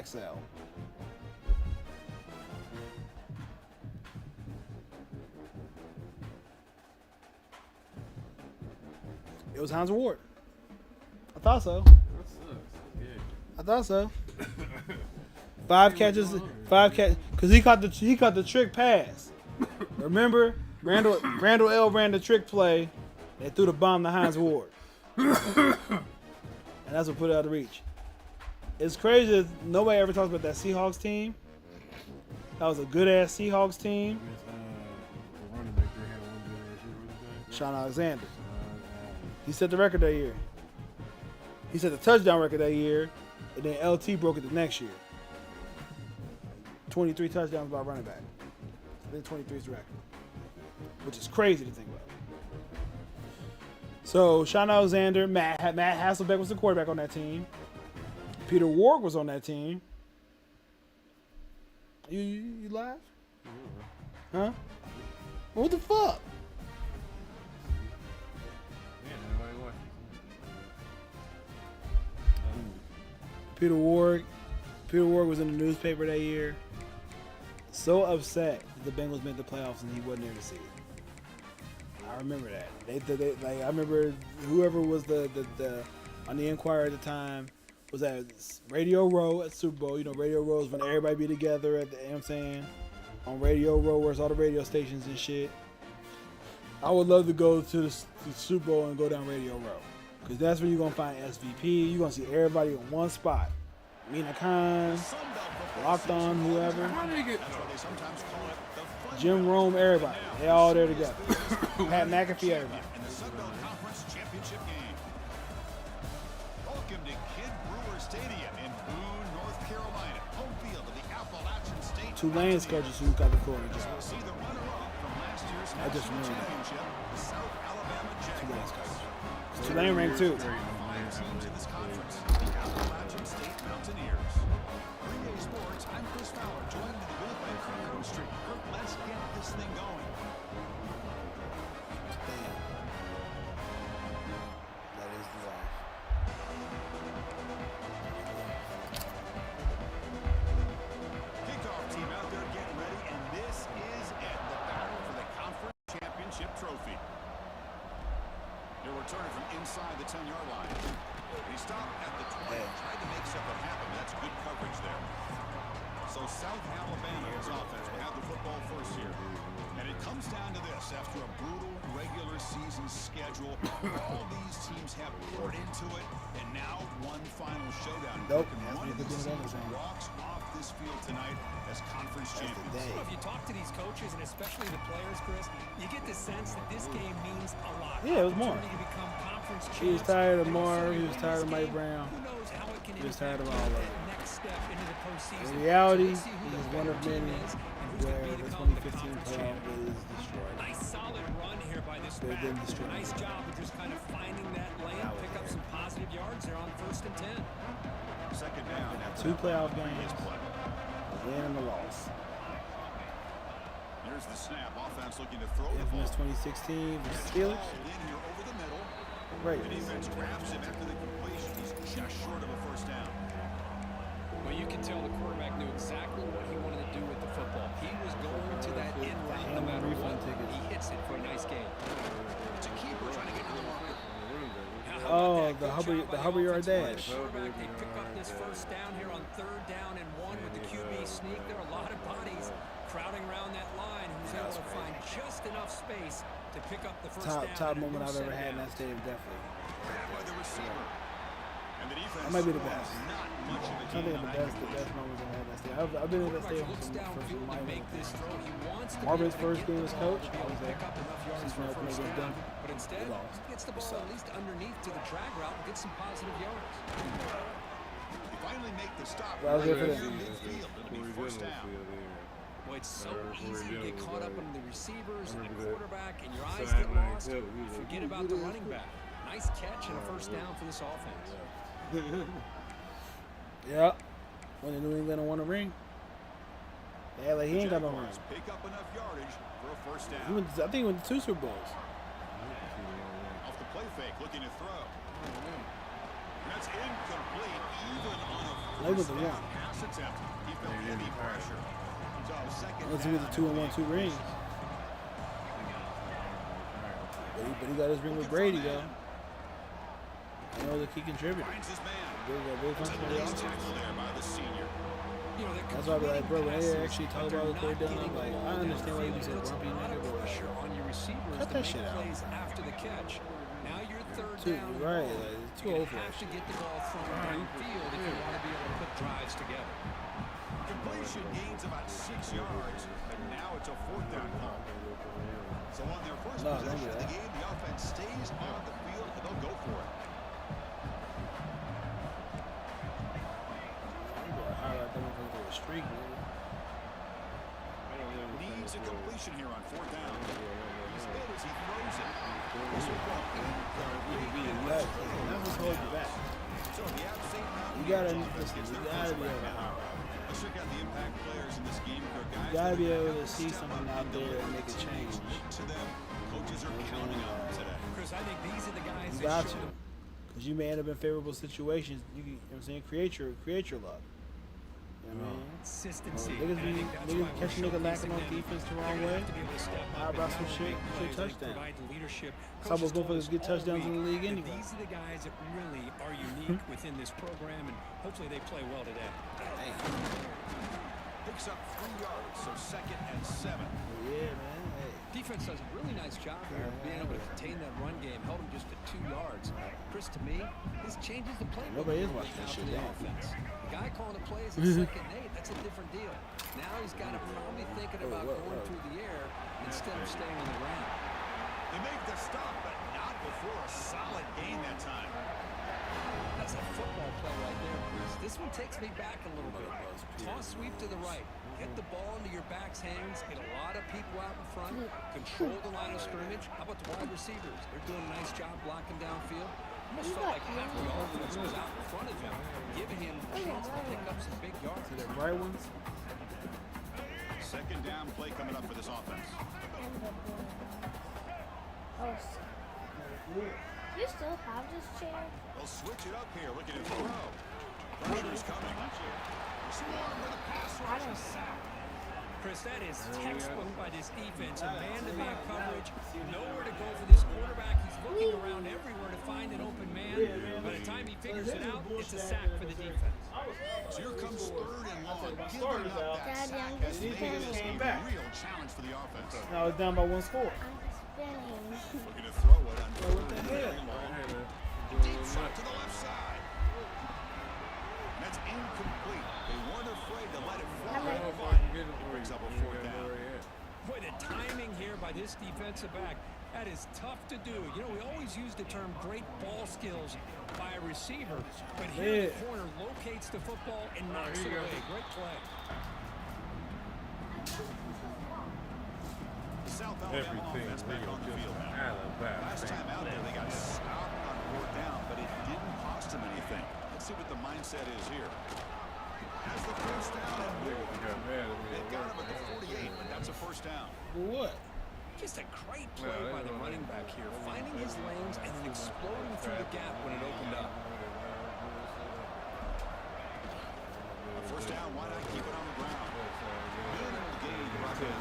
XL. It was Hines Ward. I thought so. That sucks. Yeah. I thought so. 5 catches, because he caught the trick pass. Remember, Randall L ran the trick play and threw the bomb to Hines Ward, and that's what put it out of reach. It's crazy that nobody ever talks about that Seahawks team. That was a good ass Seahawks team. The running back they had one good receiver. Sean Alexander. He set the record that year. He set the touchdown record that year, and then LT broke it the next year. 23 touchdowns by running back. I think 23 is the record, which is crazy to think about. So Sean Alexander, Matt Hasselbeck was the quarterback on that team. Peter Ward was on that team. You live? Huh? What the fuck? Yeah, nobody watching. Peter Ward was in the newspaper that year. So upset that the Bengals made the playoffs and he wasn't there to see it. I remember that. I remember whoever was the on the Enquirer at the time was at Radio Row at Super Bowl. You know, Radio Row is when everybody be together at the, you know what I'm saying, on Radio Row where it's all the radio stations and shit. I would love to go to the Super Bowl and go down Radio Row, because that's where you're going to find SVP. You're going to see everybody in one spot. Mina Khan, Locked On, whoever. Jim Rome, everybody. They all there together. Pat McAfee, everybody. Welcome to Kid Brewer Stadium in Boone, North Carolina. Home field of the Appalachian State. Tulane's coaches who got the Florida job. See the runner-up from last year's I just national remember that. championship, the South Alabama Tulane's Jags. coach. Tulane ranked 2. Five teams in this conference, the Appalachian State Mountaineers. 3A Sports, I'm Chris Fowler, joined in the booth by Kirk Street. Kirk, let's get this thing going. That is the life. Kickoff team out there getting ready, and this is it, the battle for the conference championship trophy. They're returning from inside the 10-yard line. He stopped at the 20, tried to make something happen. That's good coverage there. So South Alabama's offense will have the football first here. And it comes down to this. After a brutal regular season schedule, all these teams have poured into it, and now one final showdown. Nope. And one of these teams walks off this field tonight as conference champions. Well, if you talk to these coaches, and especially the players, Chris, you get the sense that this game means a lot. Yeah, it was more. Opportunity to become conference He was champs. tired of And also, Marv. He you was win tired this of Mike game, Brown. who knows how it can He was tired of impact all of that it. next step into the postseason. In reality, So let's see who he was the one of better team many is and who's where gonna the become the 2015 conference playoff champion. is destroyed. Nice solid run here by this They've back. been destroyed. Nice job of just kind of finding that lane, That was pick up there. some positive yards there on 1st and 10. Second down. after 2 that playoff previous games, play. the win and the loss. Here's the snap. Offense looking to throw the Infamous ball. 2016 versus Steelers. Ball in here over the middle. Right. The defense grabs him after the completion. He's just short of a first down. Well, you can tell the quarterback knew exactly what he wanted to do with the football. He was going to that end route no matter what. He hits it for a nice gain. It's a keeper trying to get to the marker. Oh, the Hubbard yard dash. Quarterback, they pick up this first down here on 3rd down and 1 with the QB sneak. There are a lot of bodies crowding around that line who's able to find just enough space to pick up the first down. Top and a moment new I've set ever of had in that downs. stadium, definitely. Grabbed by the receiver. And the defense That might be the was best. not much of a I gain think on the that best completion. moments I've had in that stadium. I've been in that Quarterback stadium looks for downfield to make this throw. He wants to Marvin's be able to first get game the as ball coach, to be I able was to there. pick up enough yards Since for a when I first was down. done. But instead, They lost. he gets the ball at least underneath to the drag route and gets some positive yards. They finally make the stop. That was good for Near them. midfield. It'll be first down. Boy, it's so easy to get caught up in the receivers and the remember that. quarterback, and your eyes Saturday get night lost. too. You forget about the running back. Nice catch and a first down for this offense. Yeah. When the New England won a ring. Yeah, like he ain't got no ring. Jaguars pick up enough yardage for a first He down. went, I think he went to 2 Super Bowls. Off the play fake, looking to throw. That's incomplete, even on a That was first the down one. pass attempt. He felt heavy pressure. So second Let's see with the 2-on-1-2 rings. But he got his ring with Brady, though. I know that he contributed. Finds his man. Big It's a functional nice offense. tackle there by the senior. You know, That's why I be like, bro, when they actually talk about the third down, I'm like, I understand why you be so grumpy, nigga, but pressure on your receivers cut to that make shit out. plays after the catch. Now you're third Too, down. and right, long. like, it's too You're old gonna for have that to shit. get the ball thrown downfield if you want to be able to put drives together. Completion gains about 6 yards, and now it's a fourth down call. So on their first No, possession don't of do the that. game, the offense stays on the field, and they'll go for it. You better highlight them for a streak, nigga. Needs a completion here on fourth down. He's hit as he throws it. This will go incomplete. That was holding you back. So the App St. Mountain You gotta, offense gets you their gotta first be able to back. highlight. Let's check out the impact players in this game. They're guys You gotta that be are able gonna to see step something up out and there and make a deliver change. to them. Coaches are counting on them today. Chris, I think these are the guys You that got show to. Because you may end up in favorable situations. You know what I'm saying? Create your luck. You know what I mean? consistency. Niggas And I be think that's niggas why we're catch a nigga lacking showcasing on them. defense the They're wrong gonna way. have to be able to step How up about and some not shit? only Shit plays, I think touchdown. provide the leadership. Some Coaches of told motherfuckers us get all touchdowns in week the league that anyway. These are the guys that really are unique within this program, and hopefully they play well today. Picks up 3 yards, so second and 7. Yeah, man. Hey. Defense does a really nice job here of being able to contain that run game, held him just to 2 yards. Chris, to me, this changes the playbook. Nobody is a little watching bit that now shit for the down. offense. The guy calling the plays at 2nd and 8, that's a different deal. Now he's got to probably thinking about going through the air instead of staying on the ground. They make the stop, but not before a solid gain that time. That's a football play right there, Chris. This one takes me back a little bit. Toss sweep to the right. Get the ball into your back's hands. Get a lot of people out in front. Control the line of scrimmage. How about the wide receivers? They're doing a nice job blocking downfield. Almost felt like half the offense was out in front of him, giving him a chance to pick up some big yards. The right ones. Second down play coming up for this offense. Oh, you still have this chair? They'll switch it up here, looking to throw. Pressure's coming. Swarm with a pass rush, a sack. Chris, that is textbook by this defense. A man-to-man coverage. Nowhere to go for this quarterback. He's looking around everywhere to find an open man. By the time he figures it out, it's a sack for the defense. So here comes third and long. Giving up that Dad, sack I'm has just made this a spinning. real challenge for the offense. Now it's down by one score. I'm spinning. Looking to throw it on What the hell? deep shot to the left side. And that's incomplete. They weren't afraid to let it fly. Brings up a fourth down. Boy, the timing here by this defensive back, that is tough to do. You know, we always use the term great ball skills by a receiver, but here the corner locates the football and knocks it away. Great play. The South Alabama offense back on the field now. Last time out there, they got stopped on fourth down, but it didn't cost them anything. Let's see what the mindset is here. Has the first down and more. They got him at the 48, but that's a first down. What? Just a great play by the running back here, finding his lanes and then exploding through the gap when it opened up. A first down, why not keep it on the ground? Minimal gain, Rocket.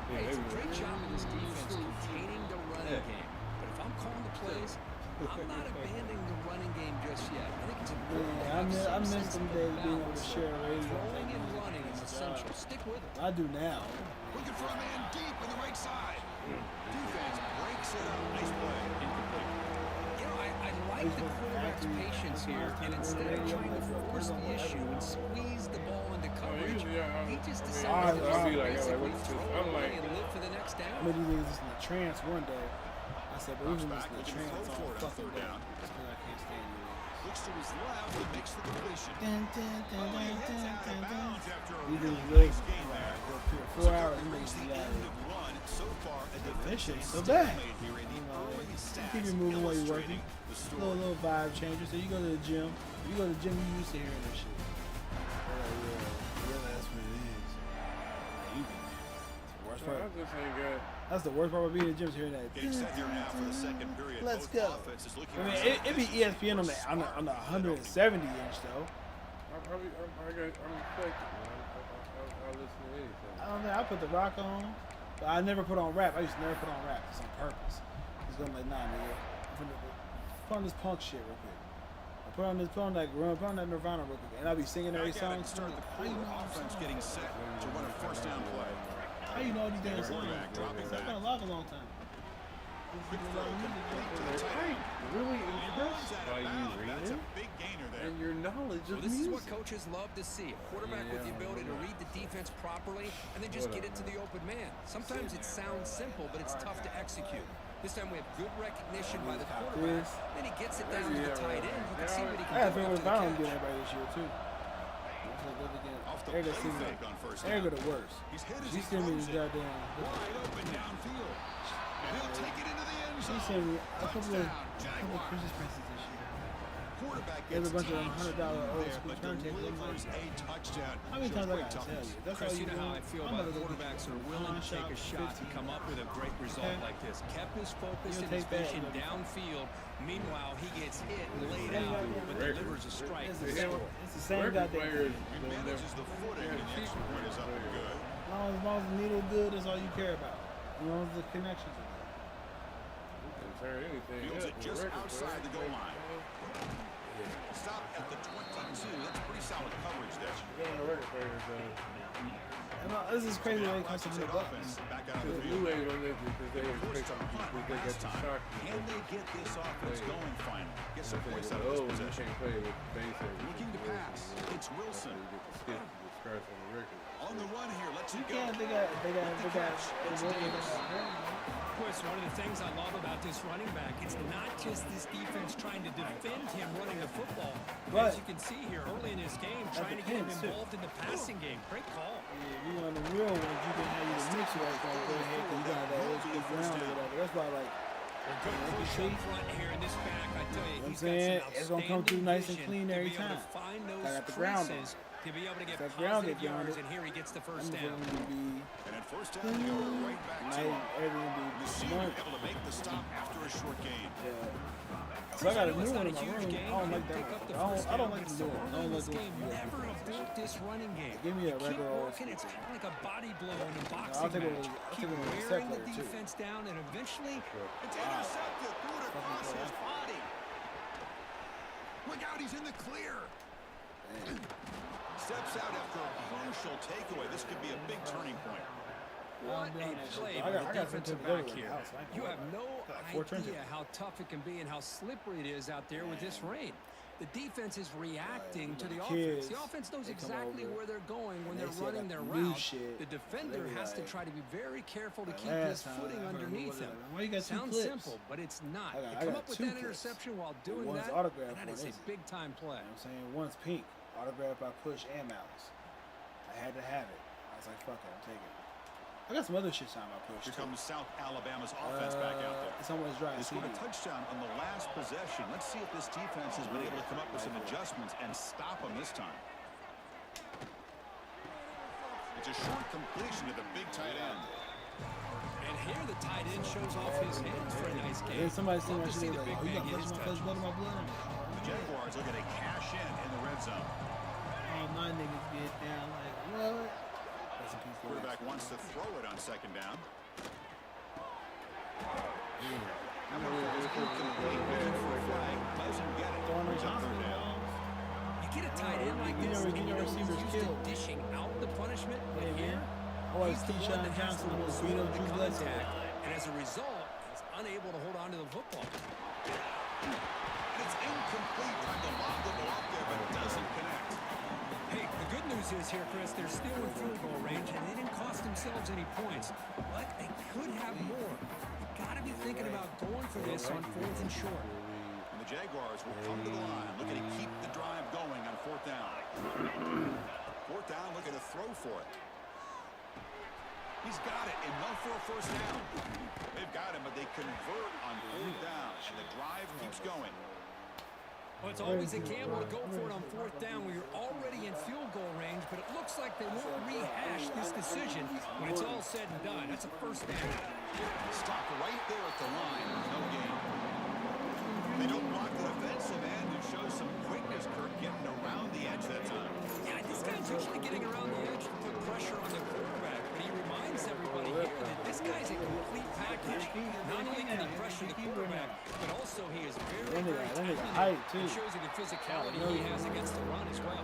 Hey, it's a great job of this defense containing the running game. But if I'm calling the plays, I'm not abandoning the running game just yet. I think it's important. Yeah, I miss some days being able to share a radio. Throwing and running is essential. Stick with it. I do now. Looking for a man deep on the right side. Defense breaks it up. Nice play. Incomplete. You know, I like the quarterback's patience here, and instead of trying to force the issue and squeeze the ball into coverage, he just decided to basically throw away and live for the next down. I'm gonna do this in the trance one day. I said, but we can listen to Looking to trance throw all for it on fucking third day. down. Just because I can't stand you. Looks to his left and makes the completion. Dun, dun, dun, Oh, he dun, hits dun, out dun, of dun. bounds after a You really do really nice gain there. 4 hours. You Reach make the me end of one. So far, a That defensive shit's so bad. stalemate here in the early stats Keep you moving while you're working. illustrating the Little story. vibe changer. So you go to the gym. You go to the gym, you used to hearing this shit. Yeah, that's what it is. You be. It's the worst part. I just ain't got That's the worst part about being in the gym is hearing that. Getting set here now for the second period. Let's Both go. offenses looking I mean, for it'd be ESPN on the 170 inch though. I'm expecting, man. I'll listen to anything. I don't know. I put the rock on, but I never put on rap. I used to never put on rap just on purpose. It's gonna be like, nah, nigga. I'm finna put on this punk shit real quick. I put on that Nirvana real quick, and I'll be singing every Back at song. it to start the How you quarter. know Offense getting set to run a first down play. How you know all these damn songs? Quarterback dropping I've back. been alive a long time. Quick throw complete to the tight end. Really Runs impressed out by of you, bounds. That's a Reed, big gainer there. and your knowledge Well, of this is music. what coaches love to see. A quarterback with the ability to read the defense properly and then just get it to the open man. Sometimes it sounds simple, but it's tough to execute. This time we have good recognition by the quarterback. Then he gets it down to the tight end. You can see what he I can had do fun after with the Brown catch. getting everybody this year too. Off the They're play the fake on first They're down. the worst. He's hit as She he sent me throws this it. goddamn. Wide open downfield. And he'll take it into the end She zone. sent me a couple of Touchdown, Jaguars. Christmas presents this year. Quarterback There's a gets bunch of them touched $100 old there, school but turntables. delivers a touchdown. How many Shows times I great gotta tell toughness. you? That's Chris, all you know how I do. feel I'm about gonna go quarterbacks who are get willing to shot take a for shot and 50. come up with a great result Okay. like this. Kept his focus You'll and his take that, vision you'll be fine. downfield. Meanwhile, he gets hit and laid Yeah, out, yeah, but yeah. delivers a strike. It's the same Record goddamn players thing. He don't never. manages the footing, and the extra point is up and good. As long as the needle good, that's all you care about. As long as the connections are good. Can turn anything Fields up it with just record outside the goal players. line. Stop at the 22. That's pretty solid coverage there. Doing the record players, And this is crazy when it comes to Washington the Bucks. offense back out of the the Blue field. Waves on this because they Forced a punt they got last the time. shock. Can they get this offense going finally? Get some They points say, out of this oh, you possession. can't play with base hit. Looking to pass. It's Wilson. You get the skip, the scratch on the record. On the run here. Let's You it go. can't. They got. It's Davis. Chris, one of the things I love about this running back, it's not just this defense trying to defend him running the football. But- As you can see here early in his game, trying to get him depends, too. involved in the passing game. Great call. If you want the real ones, you can have you the mix right there. Go ahead, 'cause you got that old school ground or whatever. That's why, like, Good push up front here in this back. I tell you, I'm he's saying? got some It's gonna come through outstanding nice and vision clean to every be able time. to find I those got the ground on. creases to be able to get That ground positive get beyond yards, it. and here he gets the I'm first down. going to be And at first down, they go right back to him. Airbnb. The senior able to make the stop after a short gain. So I got a know new it's one not in a my huge room. game. I don't You like that pick up the one. first I don't down, like but the new so one. I early don't in like this the game, one. never abort this running game. Give me a Keep regular old working. It's school. kind of like a body blow in a I'll boxing take match. I'll Keep take one with a set wearing the player, too. defense down, and eventually, It's intercepted. Threw it across his body. Look out, he's in the clear. Steps out after a crucial takeaway. This could be a big turning point. what doing a that shit. play I by got the some defensive tips everywhere back in the here. house. I ain't You gonna have lie. no Got 4 idea turntables. how tough it can be and how slippery it is out there with this rain. The defense is reacting to the Kids, offense. The offense knows they come exactly over where they're going when and they're they say running that their new route. shit, The defender and they has to like- try to be very careful to Like keep his last time, footing I heard underneath what him. was it? Why you got 2 Sounds clips? simple, but it's not. I You got come up with 2 that clips. interception while doing one's that, autographed, that one is a isn't. big-time play. You know what I'm saying? One's pink, autographed by Push and Malice. I had to have it. I was like, fuck it, I'm taking it. I got some other shit signed by Push. Here too. comes South Alabama's offense back out there. It's almost dry. They scored a touchdown on the last possession. Let's see if this defense has been able to come up with some adjustments and stop them this time. It's a short completion to the big tight end. And here the tight end shows off his hands for a nice game. Then somebody seen Love my to see shit, the like, big oh, you man got get flesh his in my flesh, touches. blood in my blood. The Jaguars looking to cash in the red zone. All my niggas get down like, what? That's a piece of Quarterback wants to throw it on second down. That one falls incomplete. Looking for a flag. Doesn't get it. Throwing Brings those up third hospital down. balls. You get a tight end like You this, never- and you you never know see he's this used to killed. dishing out the punishment, but Yeah, here, man. Oh, it's he's the one Keyshawn that has Johnson to was absorb beat up the Drew Bledsoe. contact, and as a result, he's unable to hold on to the football. And it's incomplete. Trying to lob the ball up there, but it doesn't connect. Hey, the good news is here, Chris, they're still in field goal range, and they didn't cost themselves any points, but they could have more. You gotta be thinking about going for this on 4th and short. And the Jaguars will come to the line, looking to keep the drive going on 4th down. 4th down, looking to throw for it. He's got it, enough for a first down. They've got him, but they convert on 4th down, and the drive keeps going. Well, it's always a gamble to go for it on 4th down when you're already in field goal range, but it looks like they won't rehash this decision when it's all said and done. That's a first down. Stopped right there at the line. No gain. They don't block the defensive end and show some quickness, Kirk, getting around the edge that time. Yeah, this guy's usually getting around the edge to put pressure on the quarterback, but he reminds everybody here that this guy's a complete package. Not only can he pressure the quarterback, but also he is very, very talented. It shows you the physicality he has against the run as well.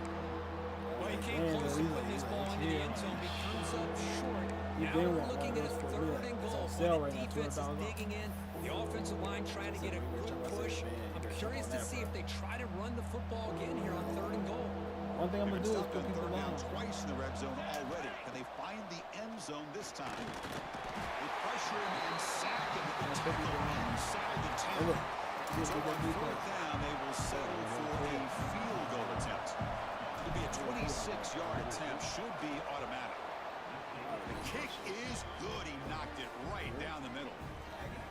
Well, he came close to putting this ball into the end zone, but he comes up short. Now we're looking at a 3rd and goal. The defense is digging in. The offensive line trying to get a good push. I'm curious to see if they try to run the football again here on 3rd and goal. One thing I'm going to do is put people down down. Twice in the red zone already. Can they find the end zone this time? They pressure him and sack him at the tackle inside the 10. So on 4th down, they will settle for a field goal attempt. It'll be a 26-yard attempt. Should be automatic. The kick is good. He knocked it right down the middle.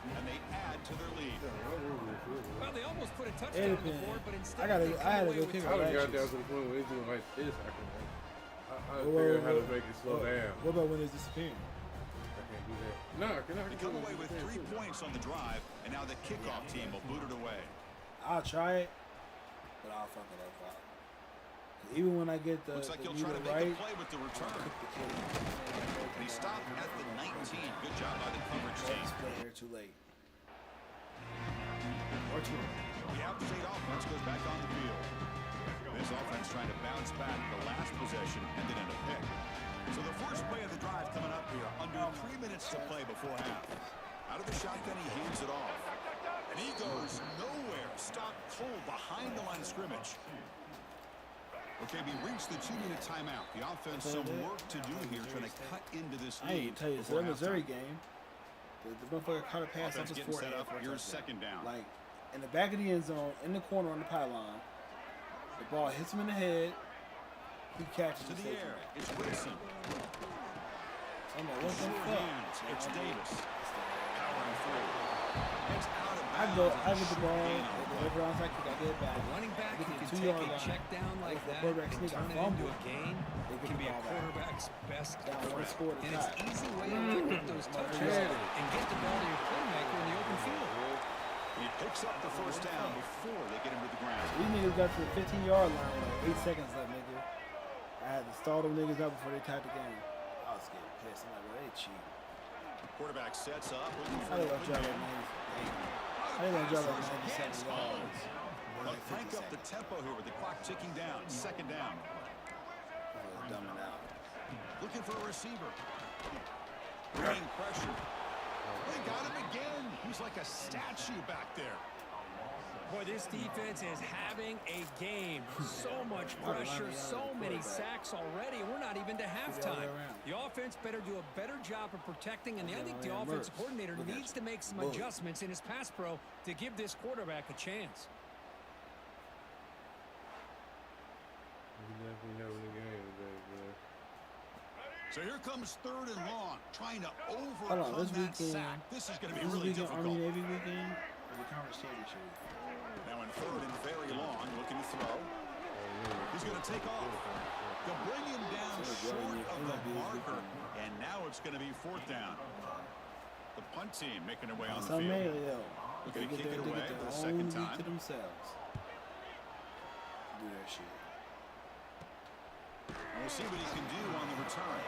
And they add to their lead. Well, they almost put a touchdown on the board, but instead I had to go kick I it. got down to the point where they doing like this. I figured out how to make it slow down. What about when it's disappearing? I can't do that. No, I cannot. They come away with 3 points on the drive, and now the kickoff team will boot it away. I'll try it, but I'll fuck it up. Even when I get the Looks like he'll meter try to make right, the play with the return. And he stopped at the 19. Good job by the coverage team. play here too late. Or too late. The App State offense goes back on the field. This offense trying to bounce back. The last possession ended in a pick. So the first play of the drive coming up here. Under 3 minutes to play before half. Out of the shotgun, he hands it off. And he goes nowhere. Stopped cold behind the line of scrimmage. Okay, we reached the 2-minute timeout. The offense some work to do here, trying to cut into this lead. I ain't tell you, it's a Missouri game. The motherfucker caught a pass off his getting set forehead. up. Here's 2nd down. Like, in the back of the end zone, in the corner on the pylon. The ball hits him in the head. He catches to it. the air. It's Wilson. I'm like, what the fuck? It's Davis. Powering through. It's out of I bounds. get the ball. Whatever else I get it back. Running back, Get you the can 2 take yard a line. check down like The that quarterback and sneak, I turn it fumble. into a gain. They It get can the be a ball back. quarterback's best Down one friend. score at a And it's time. easy way to pick up those touchdowns and get the ball to your playmaker in the open field. He picks up the first down before they get him to the ground. These niggas got to the 15-yard line with like 8 seconds left, nigga. I had to stall them niggas up before they tied the game. I was getting pissed. I'm like, well, they cheat. Quarterback sets up. Looking I for didn't the want to drop like 90. I didn't want to drop like 97 yards. They'll crank up the tempo here with the clock ticking down. 2nd down. Dumbing out. Looking for a receiver. Bringing pressure. They got him again. He's like a statue back there. Boy, this defense is having a game. So much pressure, so many sacks already. We're not even to halftime. The offense better do a better job of protecting, and I think the offensive coordinator needs to make some adjustments in his pass pro to give this quarterback a chance. Definitely having a game today, bro. So here comes 3rd and long, trying to Hold overcome on, this that weekend. sack. This is going to be This really weekend, difficult. Army Navy weekend, or the conference championship weekend. Now in 3rd and very long, looking to throw. He's going to take off. They'll bring him down short of the marker, and now it's going to be 4th down. The punt team making their way on the Some field. yo. Looking to kick it they away get for the their 2nd own time. week to themselves. Do that shit. And we'll see what he can do on the return.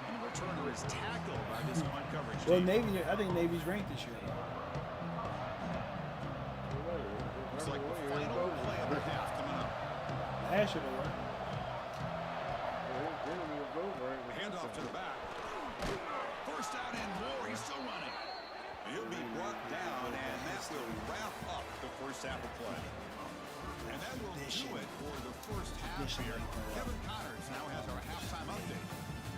And the returner is tackled by this punt coverage Well, team. Navy, I think Navy's ranked this year. Looks like the final play of the half coming up. Last year they were. Handoff to the back. First down and more. He's still running. He'll be brought down, and that will wrap up the first half of play. And that will do it for the first half here. Kevin Connors now has our halftime update.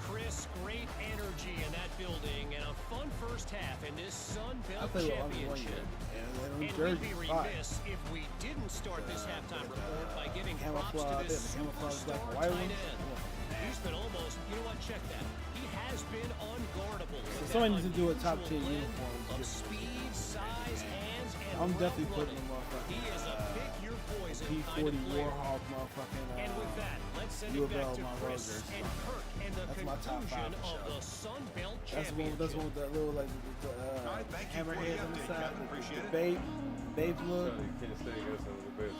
Chris, great energy in that building and a fun first half in this Sun I Belt play with Army 1 year. Championship. And And we'd be remiss if we didn't start this halftime report by giving props to this Camouflage black and superstar white tight one. end. He's been almost, you know what, check that. He has been unguardable. with So someone that needs to do a top 10 unusual uniform. blend of speed, size, hands, and I'm definitely route putting running. them He is a motherfucking pick your poison kind P40 of player. Warhawk motherfucking And with that, let's send You it back avail to my Chris Rogers. and Kirk and the That's my top conclusion 5 for of sure. the Sun Belt That's the one. Championship. That's the one with that little like All right, thank you for the hammerheads on the update, side. Kevin. Appreciate The it. babe look. Charlie, you can't say you got some of the best.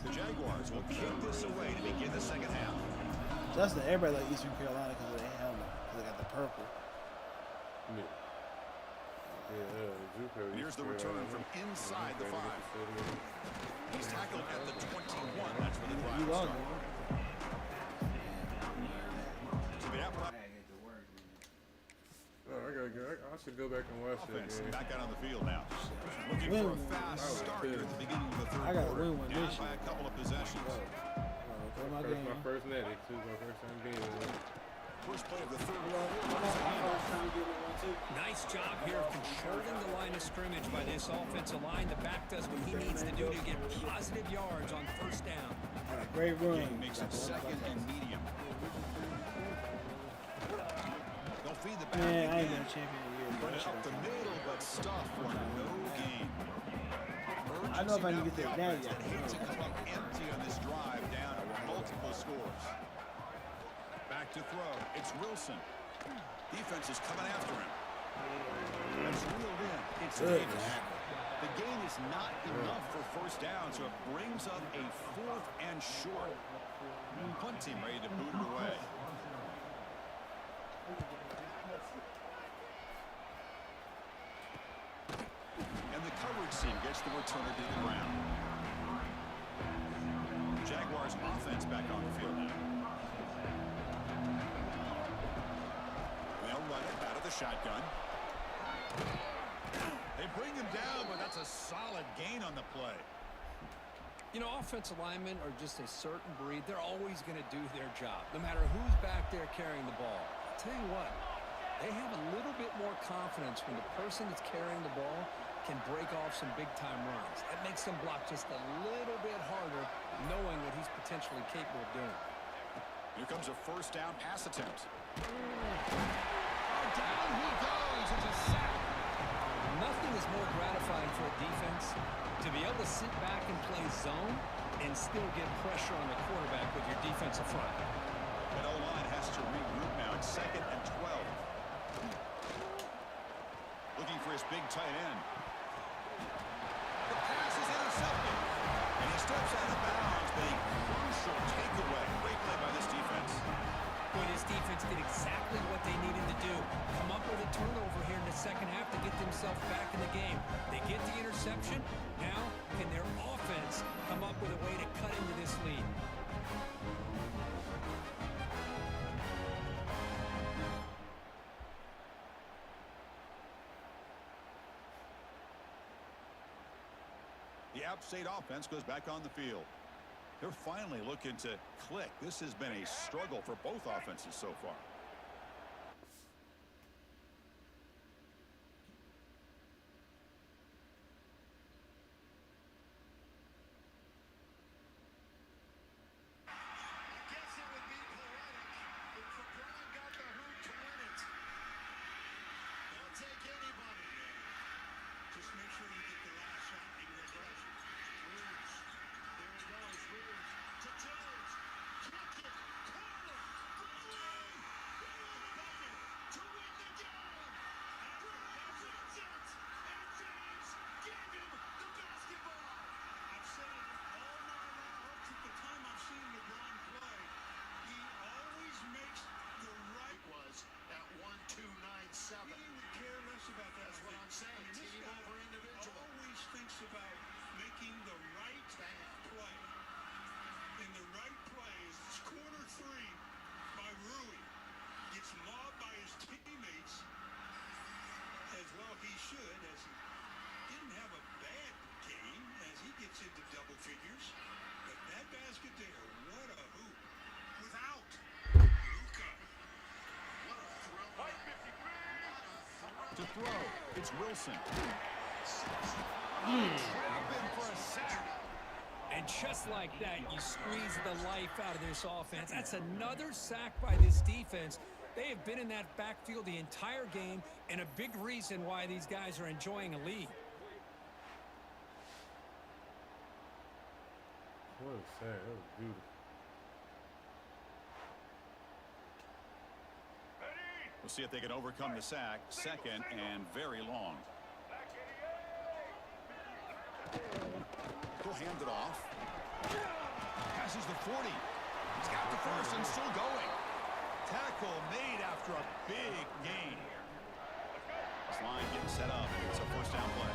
The Jaguars will kick this away to begin the second half. Justin, everybody like Eastern Carolina because of their helmet. Because they got the purple. And here's the return from inside the 5. He's tackled at the 21. That's where the drive You will lost start. So the output I should go back and watch that offense game. back out on the field now. Looking for a fast start here at the beginning of the third I got to quarter. win one Down this by year. a couple of possessions. My first netting, too. My first time being in it. First play of the third Nice job here of controlling the line of scrimmage by this offensive line. The back does what he needs to do to get positive yards on first down. Great run. Game makes it second and medium. They'll feed the back Man, I ain't again. been a champion in years. Run it up the middle, but stuff for no gain. I know if I can get that down Urgency yet. that hate to come up empty on this drive down multiple scores. Back to throw. It's Wilson. Defense is coming after him. It's reeled in. It's Davis. The gain is not enough for first down, so it brings up a 4th and short. Punt team ready to boot it away. And the coverage team gets the returner to the ground. Jaguars offense back on the field now. They'll run it out of the shotgun. They bring him down, but that's a solid gain on the play. You know, offensive linemen are just a certain breed. They're always going to do their job, no matter who's back there carrying the ball. I'll tell you what, they have a little bit more confidence when the person that's carrying the ball can break off some big-time runs. That makes them block just a little bit harder, knowing what he's potentially capable of doing. Here comes a first down pass attempt. Down he goes. It's a sack. Nothing is more gratifying for a defense to be able to sit back and play zone and still get pressure on the quarterback with your defensive front. That O-line has to regroup now. It's 2nd and 12. Looking for his big tight end. The pass is intercepted. And he steps out of bounds, but a crucial takeaway. Great play by this defense. Boy, this defense did exactly what they needed to do. Come up with a turnover here in the second half to get themselves back in the game. They get the interception. Now, can their offense come up with a way to cut into this lead? The App State offense goes back on the field. They're finally looking to click. This has been a struggle for both offenses so far. To throw, it's Wilson. For a sack. And just like that, you squeeze the life out of this offense. That's another sack by this defense. They have been in that backfield the entire game, and a big reason why these guys are enjoying a lead. What a sack. That was beautiful. We'll see if they can overcome the sack. Second and very long. He'll hand it off. Passes the 40. He's got the first and still going. Tackle made after a big gain. This line getting set up. It's a first down play.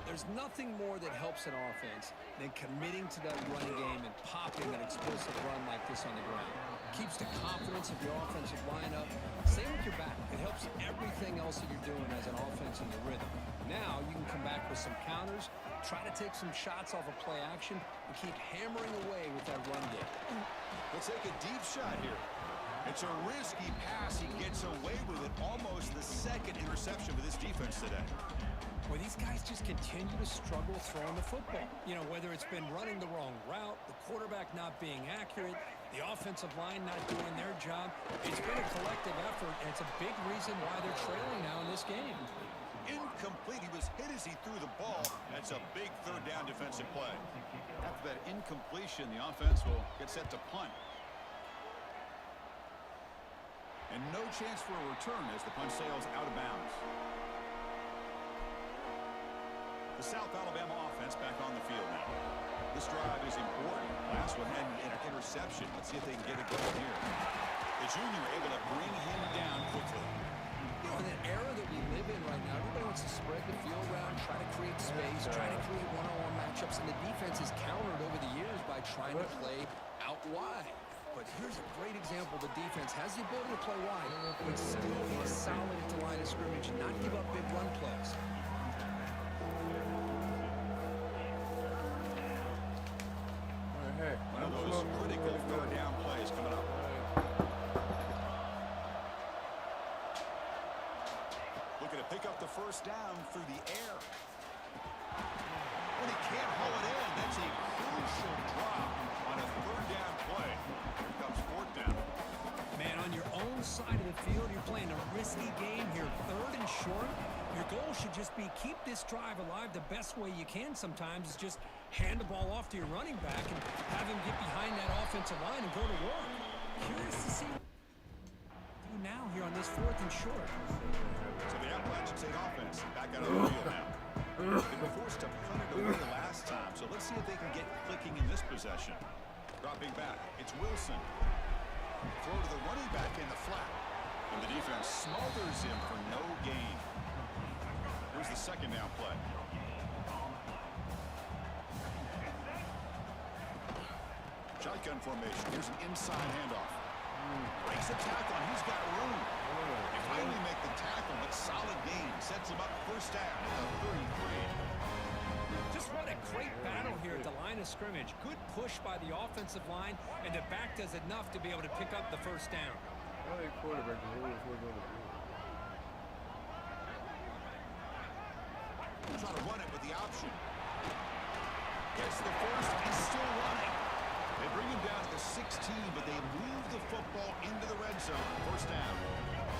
There's nothing more that helps an offense than committing to that running game and popping an explosive run like this on the ground. Keeps the confidence of your offensive lineup. Same with your back. It helps everything else that you're doing as an offense in the rhythm. Now you can come back with some counters, try to take some shots off of play action, and keep hammering away with that run game. Let's take a deep shot here. It's a risky pass. He gets away with it. Almost the second interception for this defense today. Well, these guys just continue to struggle throwing the football. You know, whether it's been running the wrong route, the quarterback not being accurate, the offensive line not doing their job. It's been a collective effort, and it's a big reason why they're trailing now in this game. Incomplete. He was hit as he threw the ball. That's a big third down defensive play. After that incompletion, the offense will get set to punt. And no chance for a return as the punt sails out of bounds. The South Alabama offense back on the field now. This drive is important. Last one had an interception. Let's see if they can get it going here. The junior able to bring him down quickly. You know, in an era that we live in right now, everybody wants to spread the field around, try to create space, try to create one-on-one matchups, and the defense is countered over the years by trying to play out wide. But here's a great example. The defense has the ability to play wide, but still be solid at the line of scrimmage and not give up big run plays. One of those critical third down plays coming up. Looking to pick up the first down through the air. When he can't haul it in, that's a crucial drop on a third down play. Here comes fourth down. Man, on your own side of the field, you're playing a risky game here. Third and short. Your goal should just be keep this drive alive the best way you can sometimes is just hand the ball off to your running back and have him get behind that offensive line and go to work. Curious to see what they do now here on this fourth and short. So the Appalachian State offense back out of the field now. They were forced to punt it away the last time, so let's see if they can get clicking in this possession. Dropping back, it's Wilson. Throw to the running back in the flat. And the defense smothers him for no gain. Here's the second down play. Shotgun formation. Here's an inside handoff. Breaks the tackle, and he's got room. They finally make the tackle, but solid gain. Sets him up first down at the 33. Just what a great battle here at the line of scrimmage. Good push by the offensive line, and the back does enough to be able to pick up the first down. I think quarterback is always what's on the field. Trying to run it with the option. Gets the first and still running. They bring him down to the 16, but they move the football into the red zone. First down.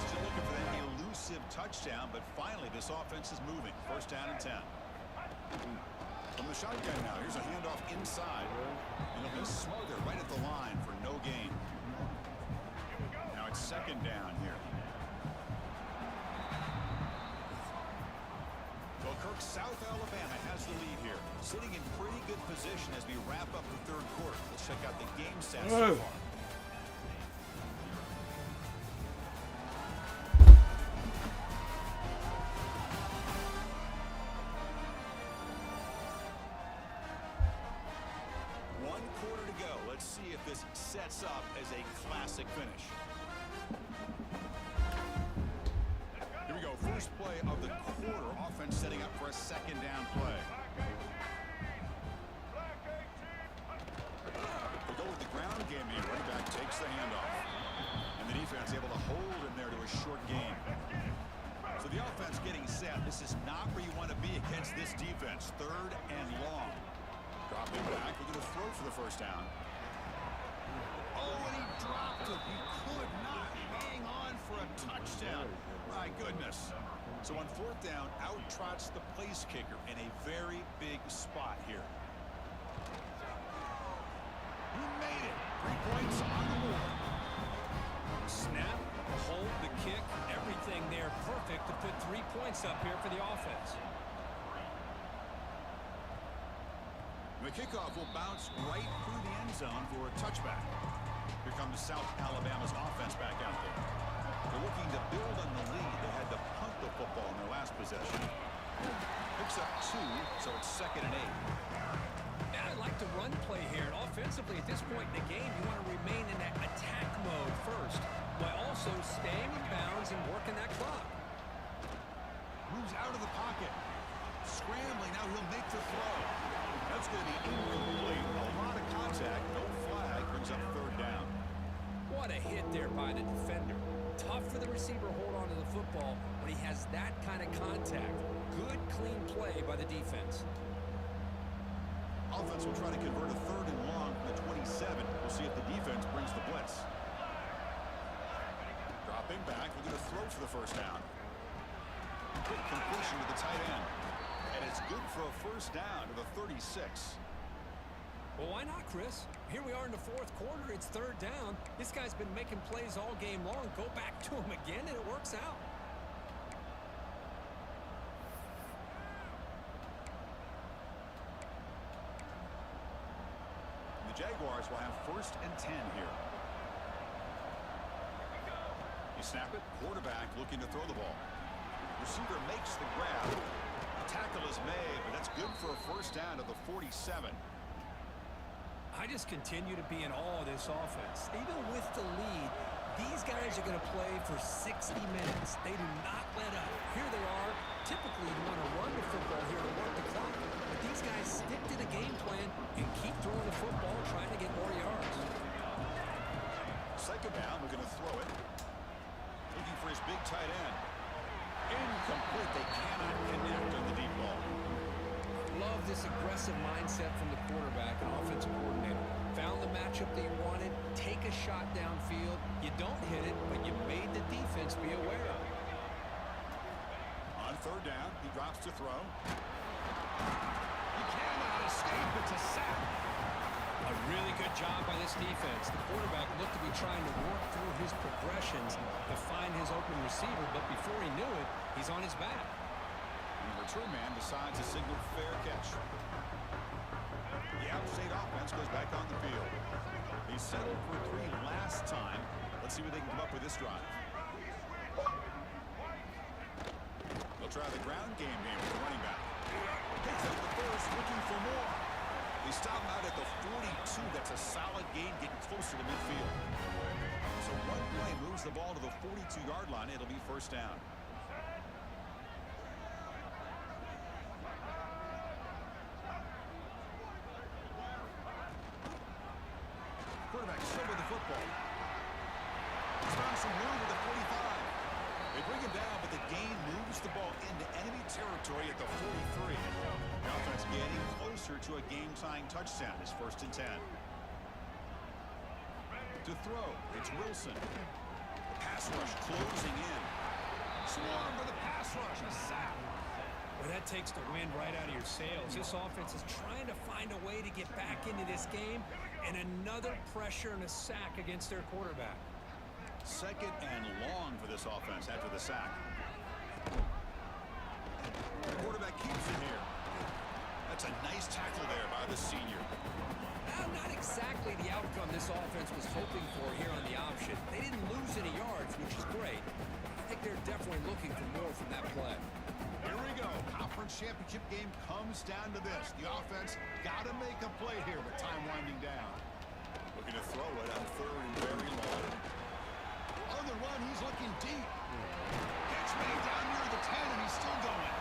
Still looking for that elusive touchdown, but finally this offense is moving. First down and 10. From the shotgun now, here's a handoff inside. And it'll be smothered right at the line for no gain. Now it's second down here. Well, Kirk, South Alabama has the lead here. Sitting in pretty good position as we wrap up the third quarter. Let's check out the game stats so far. One quarter to go. Let's see if this sets up as a classic finish. Here we go. First play of the quarter. Offense setting up for a second down play. We'll go with the ground game here. Running back takes the handoff. And the defense able to hold him there to a short gain. So the offense getting set. This is not where you want to be against this defense. Third and long. Dropping back. We're going to throw for the first down. Oh, and he dropped it. He could not hang on for a touchdown. My goodness. So on fourth down, out trots the place kicker in a very big spot here. He made it. 3 points on the board. Snap, the hold, the kick, everything everything there perfect to put 3 points up here for the offense. The kickoff will bounce right through the end zone for a touchback. Here comes South Alabama's offense back out there. They're looking to build on the lead. They had to punt the football in their last possession. Picks up 2, so it's 2nd and 8. Yeah, I like the run play here. And offensively, at this point in the game, you want to remain in that attack mode first, while also staying in bounds and working that clock. Moves out of the pocket. Scrambling, now he'll make the throw. That's going to be incomplete. A lot of contact, no flag, brings up 3rd down. What a hit there by the defender. Tough for the receiver to hold on to the football when he has that kind of contact. Good, clean play by the defense. Offense will try to convert a 3rd and long from the 27. We'll see if the defense brings the blitz. Dropping back, we're going to throw for the 1st down. Quick completion to the tight end. And it's good for a 1st down to the 36. Well, why not, Chris? Here we are in the 4th quarter. It's 3rd down. This guy's been making plays all game long. Go back to him again, and it works out. The Jaguars will have 1st and 10 here. You snap it. Quarterback looking to throw the ball. Receiver makes the grab. Tackle is made, but that's good for a 1st down to the 47. I just continue to be in awe of this offense. Even with the lead, these guys are going to play for 60 minutes. They do not let up. Here they are. Typically, you want to run the football here to work the clock. But these guys stick to the game plan and keep throwing the football, trying to get more yards. 2nd down, we're going to throw it. Looking for his big tight end. Incomplete. They cannot connect on the deep ball. Love this aggressive mindset from the quarterback and offensive coordinator. Found the matchup that you wanted. Take a shot downfield. You don't hit it, but you made the defense be aware of it. On 3rd down, he drops to throw. He cannot escape. It's a sack. A really good job by this defense. The quarterback looked to be trying to work through his progressions to find his open receiver, but before he knew it, he's on his back. And the return man decides to signal fair catch. The out-of-state offense goes back on the field. He settled for 3 last time. Let's see what they can come up with this drive. They'll try the ground game here with the running back. Takes out the 1st, looking for more. They stop him out at the 42. That's a solid gain, getting closer to midfield. So one play moves the ball to the 42-yard line. It'll be 1st down. Quarterback still with the football. He's found some room at the 45. They bring him down, but the gain moves the ball into enemy territory at the 43. The offense getting closer to a game-tying touchdown. It's 1st and 10. To throw, it's Wilson. The pass rush closing in. Swarm for the pass rush. A sack. Well, that takes the wind right out of your sails. This offense is trying to find a way to get back into this game, and another pressure and a sack against their quarterback. 2nd and long for this offense after the sack. The quarterback keeps it here. That's a nice tackle there by the senior. Not exactly the outcome this offense was hoping for here on the option. They didn't lose any yards, which is great. I think they're definitely looking for more from that play. Here we go. Conference championship game comes down to this. The offense got to make a play here with time winding down. Looking to throw it on 3rd and very long. On the run, he's looking deep. Gets made down near the 10, and he's still going.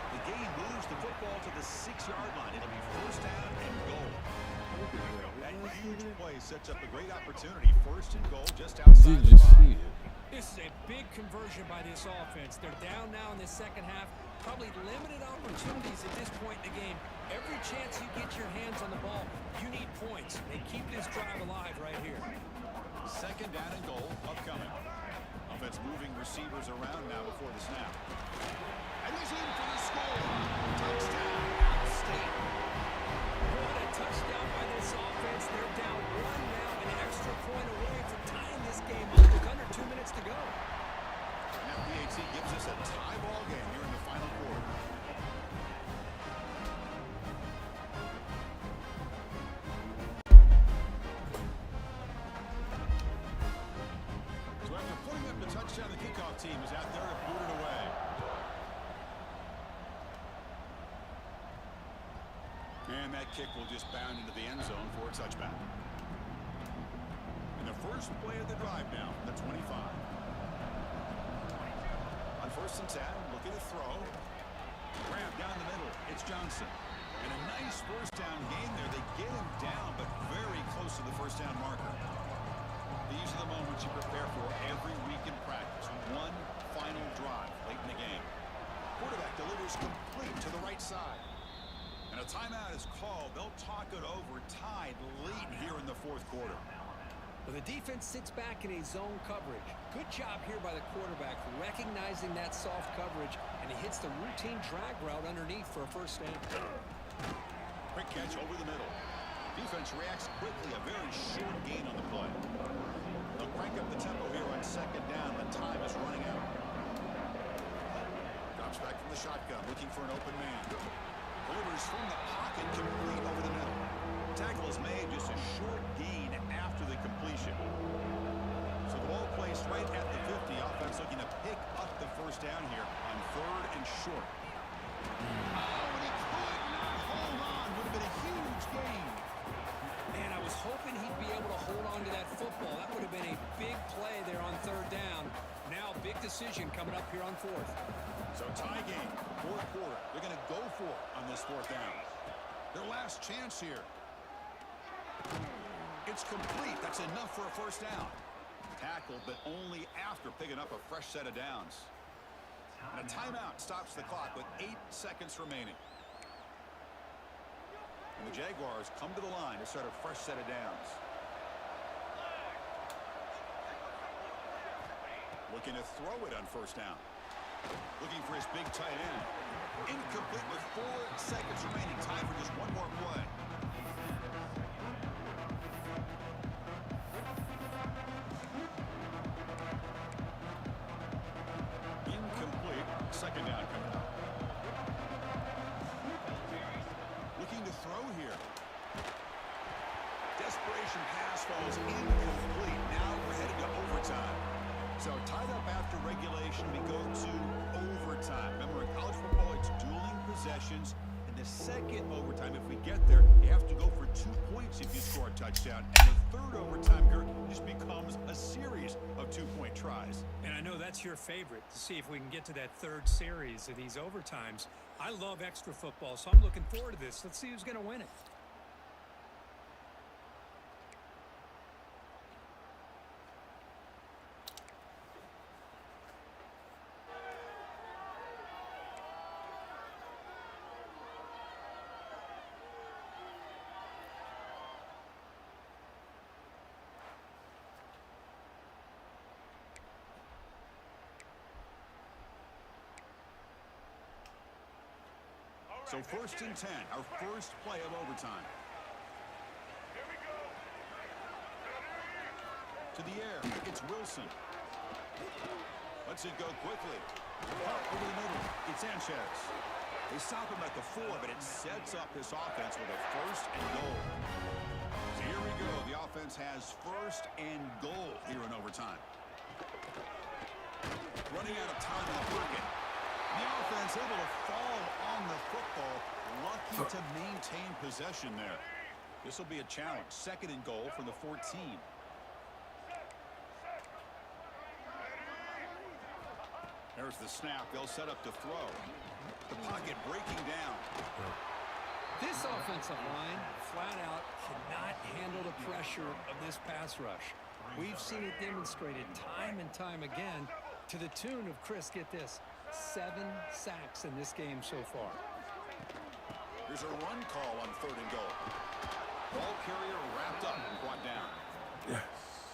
The gain moves the football to the 6-yard line. It'll be 1st down and goal. That huge play sets up a great opportunity. 1st and goal just outside the 5. This is a big conversion by this offense. They're down now in the 2nd half. Probably limited opportunities at this point in the game. Every chance you get your hands on the ball, you need points. They keep this drive alive right here. 2nd down and goal upcoming. Offense moving receivers around now before the snap. And he's in for the score. Touchdown, State. What a touchdown by this offense. They're down 1 now, an extra point away from tying this game up with under 2 minutes to go. Now PAT touchdown. The kickoff team is out there to boot it away. And that kick will just bound into the end zone for a touchback. And the first play of the drive now, the 25. On 1st and 10, looking to throw. Grab down the middle. It's Johnson. And a nice first down gain there. They get him down, but very close to the first down marker. These are the moments you prepare for every week in practice. One final drive late in the game. Quarterback delivers complete to the right side. And a timeout is called. They'll talk it over, tied late here in the 4th quarter. Well, the defense sits back in a zone coverage. Good job here by the quarterback recognizing that soft coverage, and he hits the routine drag route underneath for a first down. Quick catch over the middle. Defense reacts quickly. A very short gain on the play. They'll crank up the tempo here on 2nd down. The time is running out. Drops back from the shotgun, looking for an open man. Delivers from the pocket, complete over the middle. Tackle is made, just a short gain after the completion. So the ball placed right at the 50. Offense looking to pick up the first down here on 3rd and short. Oh, and he could not hold on. Would have been a huge gain. Man, I was hoping he'd be able to hold on to that football. That would have been a big play there on 3rd down. Now, big decision coming up here on 4th. So tie game, 4th quarter. They're going to go for it on this 4th down. Their last chance here. It's complete. That's enough for a first down. Tackled, but only after picking up a fresh set of downs. And a timeout stops the clock with 8 seconds remaining. And the Jaguars come to the line to start a fresh set of downs. Looking to throw it on 1st down. Looking for his big tight end. Incomplete with 4 seconds remaining. Time for just one more play. Incomplete. 2nd down coming up. Looking to throw here. Desperation pass falls incomplete. Now we're headed to overtime. So tied up after regulation, we go to overtime. Remember, in college football, it's dueling possessions. In the 2nd overtime, if we get there, you have to go for 2 points if you score a touchdown. And the 3rd overtime here just becomes a series of 2-point tries. And I know that's your favorite, to see if we can get to that 3rd series of these overtimes. I love extra football, so I'm looking forward to this. Let's see who's going to win it. So 1st and 10, our first play of overtime. To the air, it's Wilson. Lets it go quickly. Up over the middle, it's Sanchez. They stop him at the 4, but it sets up this offense with a 1st and goal. So here we go. The offense has 1st and goal here in overtime. Running out of time in the pocket. The offense able to fall on the football. Lucky to maintain possession there. This will be a challenge. 2nd and goal from the 14. There's the snap. They'll set up to throw. The pocket breaking down. This offensive line, flat out, cannot handle the pressure of this pass rush. We've seen it demonstrated time and time again to the tune of, Chris, get this, 7 sacks in this game so far. Here's a run call on 3rd and goal. Ball carrier wrapped up and brought down.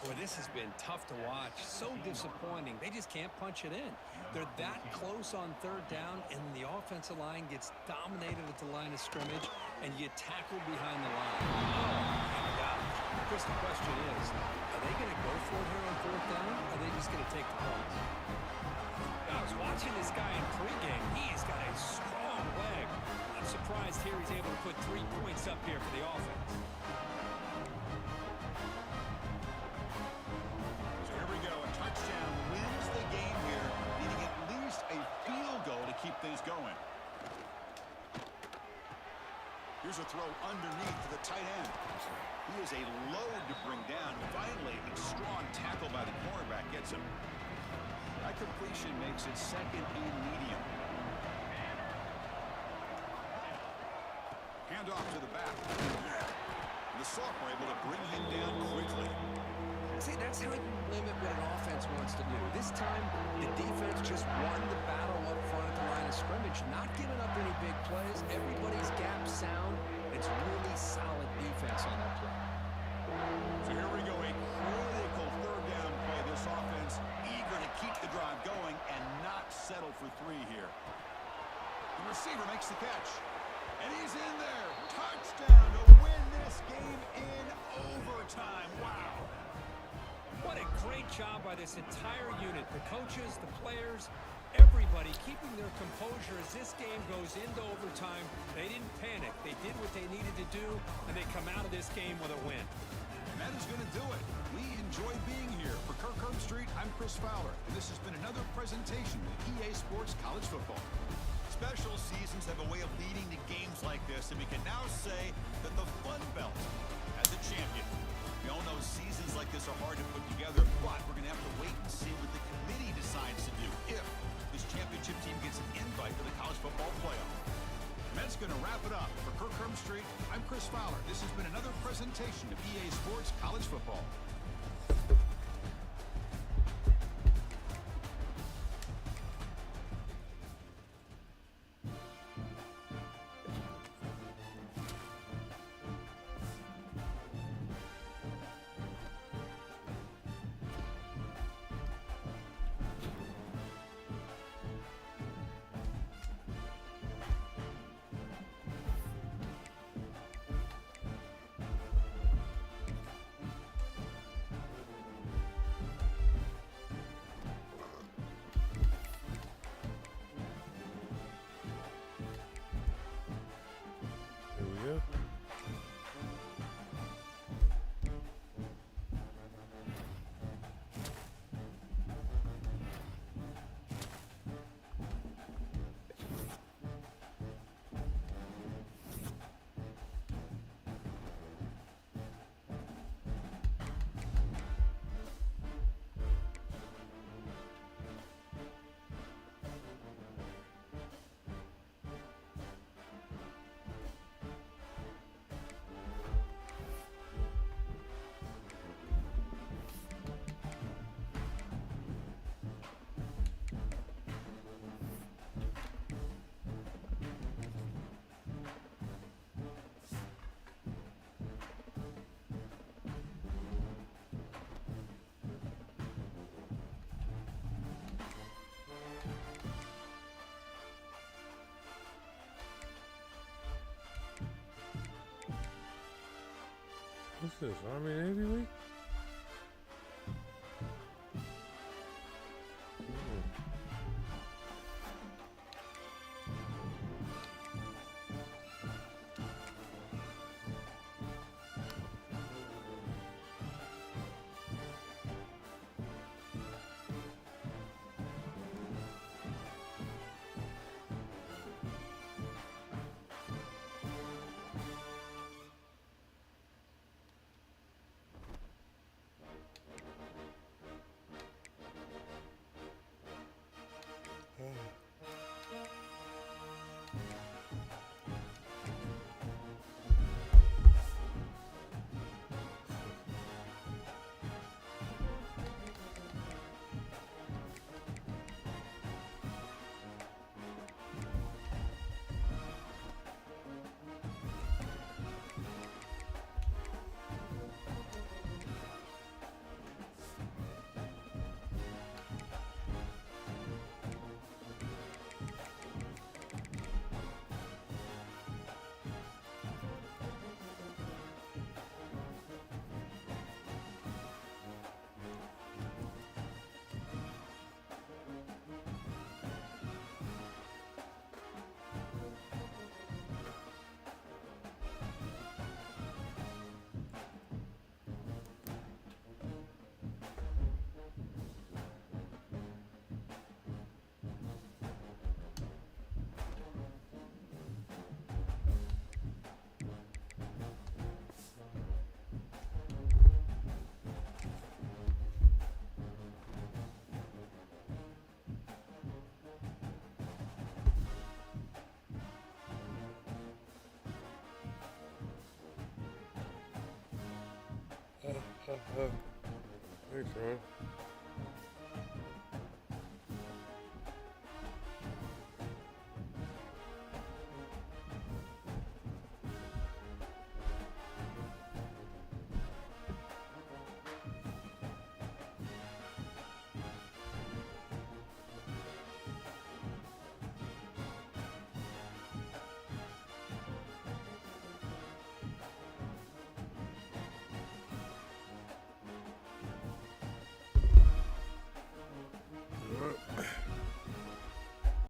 Boy, this has been tough to watch. So disappointing. They just can't punch it in. They're that close on 3rd down, and the offensive line gets dominated at the line of scrimmage, and you tackle behind the line. Oh, gosh. Chris, the question is, are they going to go for it here on 4th down, or are they just going to take the points? I was watching this guy in pregame. He's got a strong leg. I'm surprised here he's able to put 3 points up here for the offense. So here we go. A touchdown wins Here's a throw underneath to the tight end. He is a load to bring down. Finally, a strong tackle by the cornerback gets him. That completion makes it second and medium. Hand off to the back. The sophomore able to bring him down quickly. See, that's how you limit what an offense wants to do. This time, the defense just won the battle up front at the line of scrimmage, not giving up any big plays. Everybody's gap sound. It's really solid defense on that play. So here we go, a critical third down play. This offense eager to keep the drive going and not settle for 3 here. The receiver makes the catch. And he's in there. Touchdown to win this game in overtime. Wow. What a great job by this entire unit. The coaches, the players, everybody keeping their composure as this game goes into overtime. They didn't panic. They did what they needed to do, and they come out of this game with a win. And that is going to do it. We enjoy being here. For Kirkland Street, I'm Chris Fowler, and this has been another presentation of EA Sports College Football. Special seasons have a way of leading to games like this, and we can now say that the Fun Belt has a champion. We all know seasons like this are hard to put together, but we're going to have to wait and see what the committee decides to do if this championship team gets an invite for the college football playoff. And that's going to wrap it up. For Kirkland Street, I'm Chris Fowler. This has been another presentation of EA Sports College Football. There we go. What's this? Army Navy League? Thanks, man.